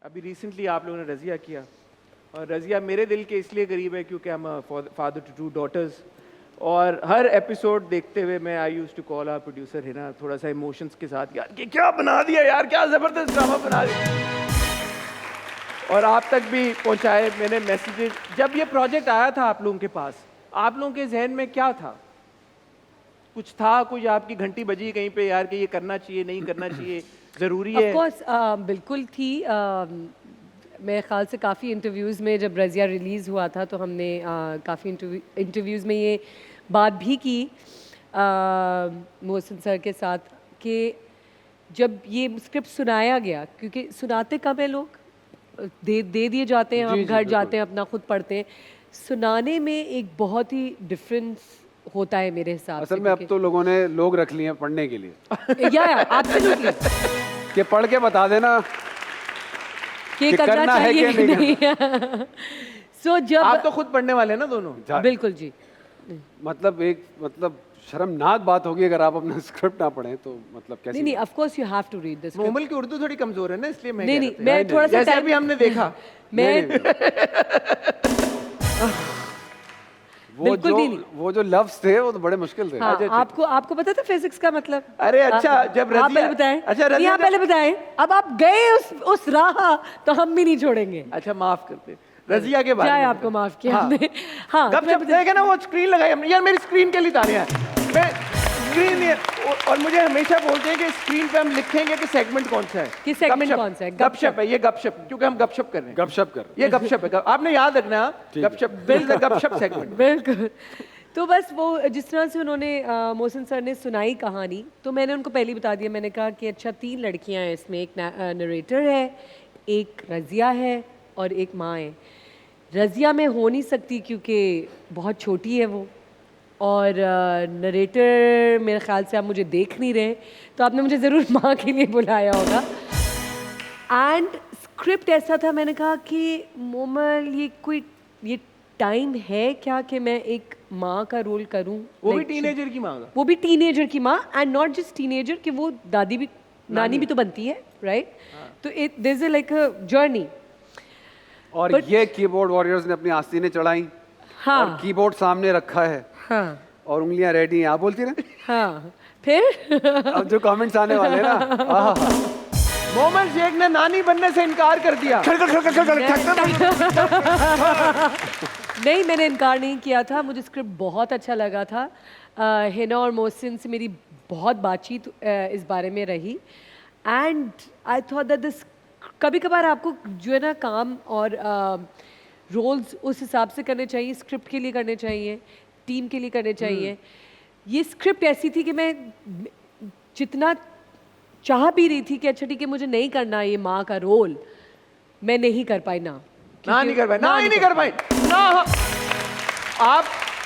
अभी रिसेंटली आप लोगों ने रज़िया किया, और रज़िया मेरे दिल के इसलिए करीब है क्योंकि I am father to 2 daughters, और हर एपिसोड देखते हुए मैं I used to call our producer Hina थोड़ा सा इमोशंस के साथ, यार ये क्या बना दिया यार, क्या ज़बरदस्त ड्रामा बना दिया। और आप तक भी पहुंचाए मैंने मैसेजेस। जब ये प्रोजेक्ट आया था आप लोगों के पास, आप लोगों के जहन में क्या था? कुछ था, कुछ आपकी घंटी बजी कहीं पे यार कि ये करना चाहिए, नहीं करना चाहिए, ज़रूरी है? ऑफ कोर्स बिल्कुल थी। मेरे ख्याल से काफ़ी इंटरव्यूज़ में जब रज़िया रिलीज़ हुआ था तो हमने काफ़ी इंटरव्यूज़ में ये बात भी की मोहसिन सर के साथ कि जब ये स्क्रिप्ट सुनाया गया, क्योंकि सुनाते कब है लोग, दे दिए जाते हैं, हम घर जाते हैं अपना खुद पढ़ते हैं। सुनाने में एक बहुत ही डिफरेंस होता है मेरे हिसाब से। असल में अब तो लोगों ने लोग रख लिए हैं पढ़ने के लिए। या एब्सोल्युटली कि पढ़ के बता देना कि करना है चाहिए कि नहीं। सो जब आप तो खुद पढ़ने वाले हैं ना दोनों? बिल्कुल जी। मतलब शर्मनाक बात होगी अगर आप अपना स्क्रिप्ट ना पढ़ें तो, मतलब कैसे? नहीं, of course you have to read this. Momal की उर्दू थोड़ी कमजोर है ना, इसलिए मैं नहीं, कह रहा था। मैं थोड़ा सा जैसे टाइम अभी हमने देखा मैं वो जो लफ्ज थे वो तो बड़े मुश्किल थे। हाँ, आपको पता था फिजिक्स का मतलब? अरे अच्छा, जब आप पहले बताएं। अच्छा नहीं, आप पहले बताएं। अब आप गए उस राह तो हम भी नहीं छोड़ेंगे। अच्छा माफ करते, रज़िया के बारे क्या में आपको माफ किया हमने? हाँ, गपशप देखे ना, वो स्क्रीन लगाई हमने, यार मेरी स्क्रीन के लिए तालियां हैं। मैं स्क्रीन और मुझे हमेशा बोलते हैं कि स्क्रीन पे हम लिखेंगे कि सेगमेंट कौन सा है, कि सेगमेंट कौन सा है। गपशप है ये, गपशप, क्योंकि हम गपशप कर रहे हैं। गपशप कर, ये गपशप है, आपने याद रखना है, गपशप गपशप सेगमेंट। बिल्कुल। तो बस वो जिस तरह से उन्होंने मोहसिन सर ने सुनाई कहानी, तो मैंने उनको पहले ही बता दिया। मैंने कहा कि अच्छा 3 लड़कियां हैं इसमें, एक नरेटर है, एक रज़िया है और एक माँ है। रज़िया में हो नहीं सकती क्योंकि बहुत छोटी है वो, और नरेटर मेरे ख्याल से आप मुझे देख नहीं रहे, तो आपने मुझे ज़रूर माँ के लिए बुलाया होगा। एंड स्क्रिप्ट ऐसा था, मैंने कहा कि मोमल ये टाइम है क्या कि मैं एक माँ का रोल करूं? वो भी टीनेजर की माँ का? वो भी टीनेजर की माँ, एंड नॉट जस्ट टीनेजर, कि वो दादी भी, नानी भी तो बनती है, राइट? तो it this is like a journey. और ये कीबोर्ड वॉरियर्स ने अपनी आस्तीनें चढ़ाई। हाँ, और कीबोर्ड सामने रखा है। हाँ, और उंगलियां रेडी हैं, आप बोलती रहे। हाँ, फिर अब जो कमेंट्स आने वाले हैं ना, मोमल शेख ने नानी बनने से इनकार कर दिया। नहीं, मैंने इनकार नहीं किया था, मुझे स्क्रिप्ट बहुत अच्छा लगा था। हिना और मोहसिन से मेरी बहुत बातचीत इस बारे में रही, and I thought that this, कभी कभार आपको जो है ना काम और रोल्स उस हिसाब से करने चाहिए, स्क्रिप्ट के लिए करने चाहिए, टीम के लिए करने चाहिए। ये स्क्रिप्ट ऐसी थी कि मैं जितना चाह भी रही थी कि अच्छा ठीक है मुझे नहीं करना ये माँ का रोल, मैं नहीं कर पाई ना नहीं कर पाई ना।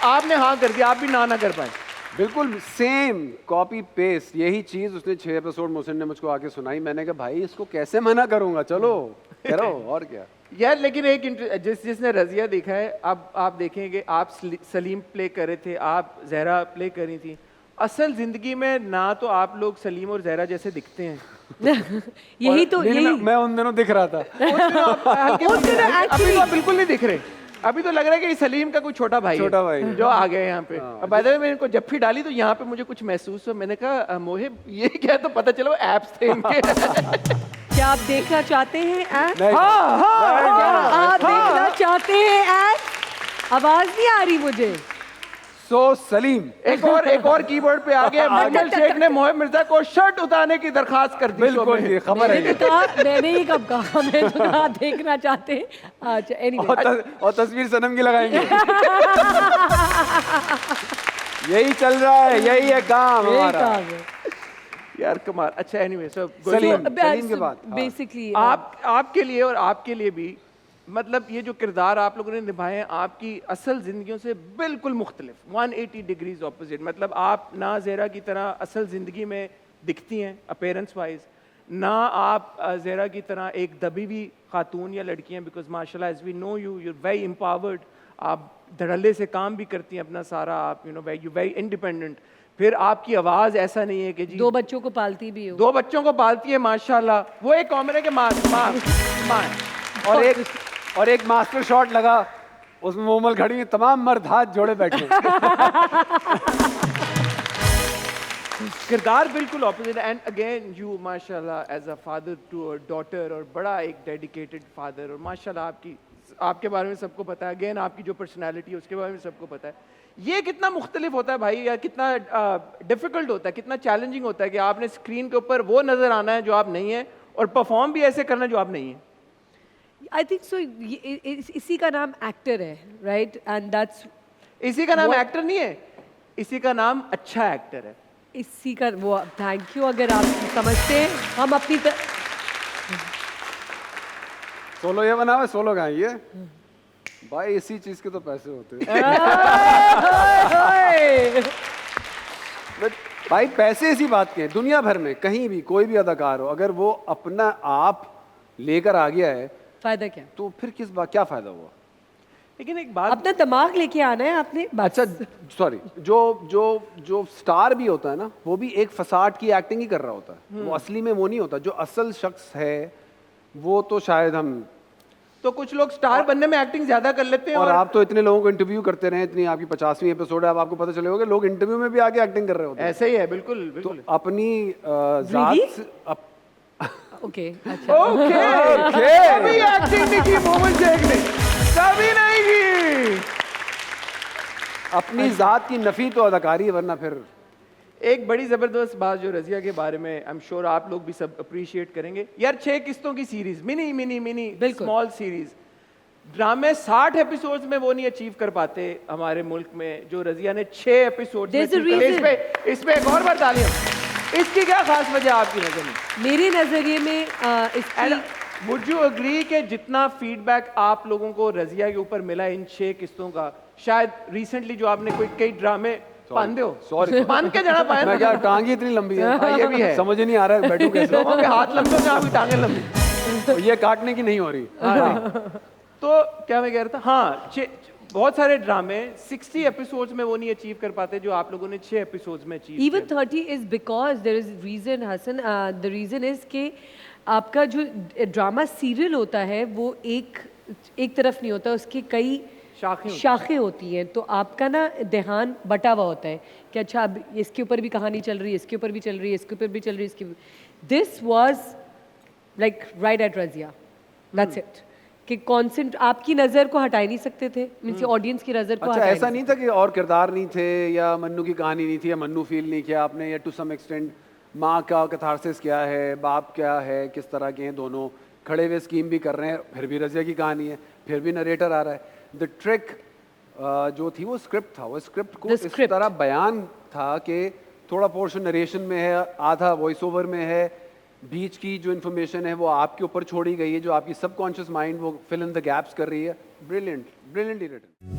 आपने हाँ कर दिया, आप भी ना कर पाए। बिल्कुल सेम कॉपी पेस्ट यही चीज उसने 6 एपिसोड मोहसिन ने मुझको आके सुनाई। मैंने कहा भाई इसको कैसे मना करूंगा, चलो करो और क्या यार। लेकिन एक जिसने रज़िया देखा है, अब आप देखेंगे, आप सलीम प्ले कर रहे थे, आप ज़हरा प्ले कर रही थी। असल जिंदगी में ना तो आप लोग सलीम और ज़हरा जैसे दिखते हैं। यही तो यही मैं उन दिनों दिख रहा था। अभी तो बिल्कुल नहीं दिख रहे। अभी तो लग रहा है कि ये सलीम का कोई छोटा भाई है जो आ गया यहाँ पे। अब बाय द वे मैंने इनको जफ्फी डाली तो यहाँ पे मुझे कुछ महसूस हुआ। मैंने कहा मोहिब ये क्या, तो पता चला वो एप्स थे इनके। क्या आप देखना चाहते हैं ऐप? हाँ, आप देखना चाहते हैं ऐप? आवाज नहीं आ रही मुझे। सो सलीम एक और कीबोर्ड पे आ गया। मोहम्मद शेख ने मोहिब मिर्जा को शर्ट उतारने की दरखास्त कर दी। बिल्कुल ये खबर है। मैंने ही कब कहा, मैं तो कहा देखना चाहते हैं। अच्छा एनीवे, और तस्वीर सनम की लगाएंगे। यही चल रहा है, यही है काम हमारा यार कमाल। अच्छा एनीवे, सो सलीम के बाद बेसिकली आपके लिए और आपके लिए भी, मतलब ये जो किरदार आप लोगों ने निभाए हैं आपकी असल ज़िंदगियों से बिल्कुल मुख्तलिफ, 180 डिग्रीज ऑपोजिट। मतलब आप ना ज़हरा की तरह असल ज़िंदगी में दिखती हैं अपीयरेंस वाइज, ना आप ज़हरा की तरह एक दबी हुई खातून या लड़की हैं, बिकॉज माशाल्लाह as we know you are very empowered. आप धड़ल्ले से काम भी करती हैं अपना सारा, आप यू वेरी इंडिपेंडेंट। फिर आपकी आवाज़ ऐसा नहीं है कि जी 2 बच्चों को पालती भी हो। 2 बच्चों को पालती है माशाल्लाह। वो एक कॉमन है कि माँ माए। और एक मास्टर शॉट लगा, उसमें मोमल खड़ी हुई, तमाम मर्द हाथ जोड़े बैठे। किरदार बिल्कुल ऑपोजिट। एंड अगेन यू माशाल्लाह as a father to a daughter, और बड़ा एक डेडिकेटेड फादर, और माशाल्लाह आपके बारे में सबको पता है। अगेन आपकी जो पर्सनालिटी है उसके बारे में सबको पता है। ये कितना मुख्तलिफ होता है भाई, या कितना डिफिकल्ट होता है, कितना चैलेंजिंग होता है कि आपने स्क्रीन के ऊपर वो नजर आना है जो आप नहीं है, और परफॉर्म भी ऐसे करना जो आप नहीं है। आई थिंक सो इसी का नाम एक्टर है, राइट? एंड दैट्स इसी का नाम एक्टर नहीं है, इसी का नाम अच्छा एक्टर है। इसी का वो, थैंक यू। अगर आप समझते हैं, हम अपनी सोलो ये बना हुआ है, सोलो कहाँ है ये? भाई इसी चीज के तो पैसे होते हैं। बट भाई पैसे ऐसी बात के हैं, दुनिया भर में कहीं भी कोई भी अदाकार हो, अगर वो अपना आप लेकर आ गया है फायदा क्या? तो फिर किस बात, क्या फायदा हुआ? लेकिन एक बात, अपना दिमाग लेके आना है आपने। अच्छा सॉरी, जो स्टार भी होता है ना, वो भी एक फसाड की एक्टिंग ही कर रहा होता है, वो असली में वो नहीं होता। जो असल शख्स है वो तो शायद हम, तो कुछ लोग स्टार बनने में एक्टिंग ज्यादा कर लेते हैं। और आप तो इतने लोगों को इंटरव्यू करते रहे, इतनी आपकी 50वीं एपिसोड है, अब आपको पता चले होगा लोग इंटरव्यू में भी आके एक्टिंग कर रहे होते हैं। ऐसे ही है, बिल्कुल तो बिल्कुल। अपनी जात ओके, अच्छा। ओके, कभी एक्टिंग नहीं की मोहम्मद शेख ने, कभी नहीं की। अपनी जात की नफी तो अदाकारी है, वरना फिर एक बड़ी जबरदस्त बात जो रजिया के बारे में आई एम श्योर आप लोग भी सब अप्रिशिएट करेंगे यार, 6 किस्तों की series, mini mini mini small series ड्रामे 60 एपिसोड्स में वो नहीं अचीव कर पाते हमारे मुल्क में, जो रजिया ने 6 एपिसोड में There's a reason. इसमें एक और बार तालियां। इसकी क्या खास वजह आपकी नजर में? मेरे नजरिए में इसकी वुड यू अग्री कि जितना फीडबैक आप लोगों को रजिया के ऊपर मिला इन 6 किस्तों का, शायद रिसेंटली जो आपने कोई कई ड्रामे पांदे हो, सॉरी मान के जाना पाए मैं क्या, टांगी इतनी लंबी है, ये भी है, समझ ही नहीं आ रहा है बैठूं कैसे। लोगों के हाथ लंबे होते हैं, आपकी टांगें लंबी। ये काटने की नहीं हो रही। तो क्या मैं कह रहा था, हाँ बहुत सारे ड्रामे 60 एपिसोड्स में वो नहीं अचीव कर पाते जो आप लोगों ने 6 एपिसोड्स में achieve even 30 is because there is reason Hasan. The reason is कि आपका जो ड्रामा सीरियल होता है वो एक तरफ नहीं होता, उसकी कई शाखें होती हैं। तो आपका ना ध्यान बटा हुआ होता है कि अच्छा अब इसके ऊपर भी कहानी चल रही है, इसके ऊपर भी चल रही है, इसके ऊपर भी चल रही है, इसके। This was like right at Razia, that's it. कि कॉन्सेंट आपकी नज़र को हटा ही नहीं सकते थे, मीन्स ऑडियंस की नज़र को अच्छा, हटा ऐसा नहीं था कि और किरदार नहीं थे, या मन्नू की कहानी नहीं थी, या मन्नू फील नहीं किया आपने, या टू सम एक्सटेंट माँ का कैथारसिस क्या है, बाप क्या है, किस तरह के हैं दोनों, खड़े हुए स्कीम भी कर रहे हैं, फिर भी रजिया की कहानी है, फिर भी नरेटर आ रहा है। द ट्रिक जो थी वो स्क्रिप्ट था, वो स्क्रिप्ट को इस तरह बयान था कि थोड़ा पोर्शन नरेशन में है, आधा वॉइस ओवर में है, बीच की जो इन्फॉर्मेशन है वो आपके ऊपर छोड़ी गई है, जो आपकी सबकॉन्शियस माइंड वो फिल इन द गैप्स कर रही है। Brilliant, brilliantly written.